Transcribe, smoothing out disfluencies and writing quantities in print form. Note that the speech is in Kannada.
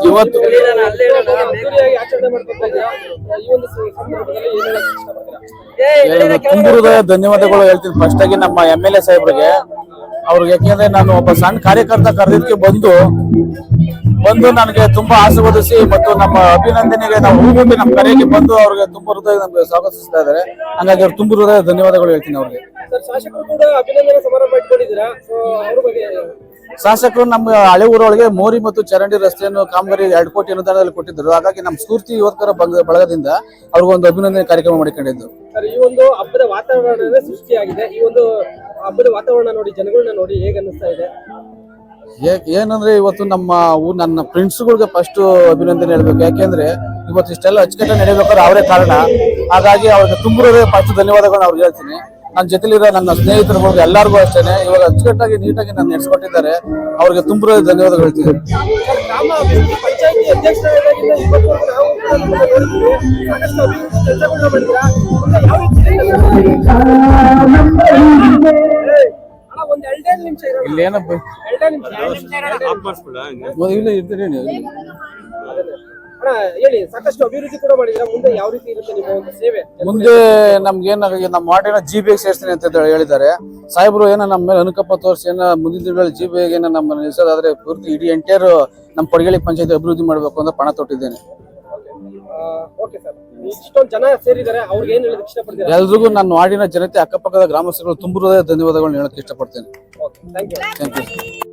ಇವತ್ತು ತುಂಬು ಹೃದಯ ಧನ್ಯವಾದಗಳು ಹೇಳ್ತೀನಿ. ಫಸ್ಟ್ ಆಗಿ ನಮ್ಮ MLA ಸಾಹೇಬ್ರಿಗೆ, ಅವ್ರಿಗೆ, ಯಾಕೆಂದ್ರೆ ನಾನು ಒಬ್ಬ ಸಣ್ಣ ಕಾರ್ಯಕರ್ತ ಕರೆದಿದ್ದಕ್ಕೆ ಬಂದು ನನಗೆ ತುಂಬಾ ಆಶೀರ್ವದಿಸಿ ಮತ್ತು ನಮ್ಮ ಅಭಿನಂದನೆಗೆ ನಾವು ಹೂಗುಂಬಿ ನಮ್ಮ ಕರೆಗೆ ಬಂದು ಅವ್ರಿಗೆ ತುಂಬಾ ಹೃದಯ ನಮಗೆ ಸ್ವಾಗತಿಸ್ತಾ ಇದ್ದಾರೆ. ಹಾಗಾಗಿ ಅವ್ರು ತುಂಬು ಹೃದಯ ಧನ್ಯವಾದಗಳು ಹೇಳ್ತೀನಿ ಅವ್ರಿಗೆ. ಶಾಸಕರು ನಮ್ಮ ಹಳೆ ಊರೊಳಗೆ ಮೋರಿ ಮತ್ತು ಚರಂಡಿ ರಸ್ತೆಯನ್ನು ಕಾಮಗಾರಿ 2 ಕೋಟಿ ಅನುದಾನದಲ್ಲಿ ಕೊಟ್ಟಿದ್ದರು. ಹಾಗಾಗಿ ನಮ್ಮ ಸ್ಫೂರ್ತಿ ಯುವಕರ ಬಳಗದಿಂದ ಅವ್ರಿಗೊಂದು ಅಭಿನಂದನೆ ಕಾರ್ಯಕ್ರಮ ಮಾಡಿಕೊಂಡಿದ್ದು. ಈ ಒಂದು ಹಬ್ಬದ ವಾತಾವರಣ ಸೃಷ್ಟಿಯಾಗಿದೆ. ಈ ಒಂದು ಹಬ್ಬದ ವಾತಾವರಣ ನೋಡಿ, ಜನಗಳನ್ನ ನೋಡಿ ಹೇಗೆ ಅನ್ನಿಸ್ತಾ ಇದೆ? ಏನಂದ್ರೆ ಇವತ್ತು ನನ್ನ ಫ್ರೆಂಡ್ಸ್ಗಳಿಗೆ ಫಸ್ಟ್ ಅಭಿನಂದನೆ ಹೇಳ್ಬೇಕು. ಯಾಕೆಂದ್ರೆ ಇವತ್ತು ಇಷ್ಟೆಲ್ಲ ಅಚ್ಚುಕಟ್ಟಾಗಿ ನಡೆಯಬೇಕಾದ್ರೆ ಅವರೇ ಕಾರಣ. ಹಾಗಾಗಿ ಅವ್ರಿಗೆ ತುಂಬಿರೋದೇ ಫಸ್ಟ್ ಧನ್ಯವಾದಗಳನ್ನ ಅವ್ರಿಗೆ ಹೇಳ್ತೀನಿ. ನನ್ನ ಜೊತೆಲಿರೋ ನನ್ನ ಸ್ನೇಹಿತರು ಎಲ್ಲರಿಗೂ ಅಷ್ಟೇನೆ ಇವಾಗ ಅಚ್ಚುಕಟ್ಟಾಗಿ ನೀಟಾಗಿ ನಾನು ನಡೆಸ್ಕೊಟ್ಟಿದ್ದಾರೆ. ಅವ್ರಿಗೆ ತುಂಬಿರೋದೇ ಧನ್ಯವಾದಗಳು ಹೇಳ್ತೀನಿ. ಇಲ್ಲಿ ಏನಪ್ಪ ಹೇಳಿ, ಸಾಕಷ್ಟು ಅಭಿವೃದ್ಧಿ ಕೂಡ ಮಾಡಿದ್ರೆ ಮುಂದೆ ಯಾವ ರೀತಿ ಇರುತ್ತೆ ನಿಮ್ಮ ಒಂದು ಸೇವೆ? ಮುಂದೆ ನಮ್ಗೆ ನಮ್ಮ ವಾರ್ಡಿನ GBಗೆ ಸೇರಿಸ್ತೀನಿ ಅಂತ ಹೇಳಿದ್ದಾರೆ ಸಾಹೇಬ್ರು. ಏನೋ ನಮ್ಮ ಮೇಲೆ ಅನುಕಂಪ ತೋರಿಸಿ ಮುಂದಿನ ದಿನಗಳಲ್ಲಿ GBಗೆ ನಮ್ಮ ನಿಲ್ಸೋದಾದ್ರೆ ಪೂರ್ತಿ ಇಡೀ ಎಂಟೈರ್ ನಮ್ಮ ಪಡಗಳಿ ಪಂಚಾಯತ್ ಅಭಿವೃದ್ಧಿ ಮಾಡಬೇಕು ಅಂತ ಪಣ ತೊಟ್ಟಿದ್ದೇನೆ. ಓಕೆ ಸರ್, ಇಷ್ಟೊಂದು ಜನ ಸೇರಿದ್ದಾರೆ, ಅವ್ರಿಗೆ ಏನ್ ಹೇಳೋದಕ್ಕೆ ಇಷ್ಟಪಡ್ತೀರಾ? ಎಲ್ರಿಗೂ ನನ್ನ ವಾರ್ಡಿನ ಜನತೆ, ಅಕ್ಕಪಕ್ಕದ ಗ್ರಾಮಸ್ಥರುಗಳು ತುಂಬ ಹೃದಯ ಧನ್ಯವಾದಗಳನ್ನ ಹೇಳಕ್ಕೆ ಇಷ್ಟಪಡ್ತೇನೆ. Thank you.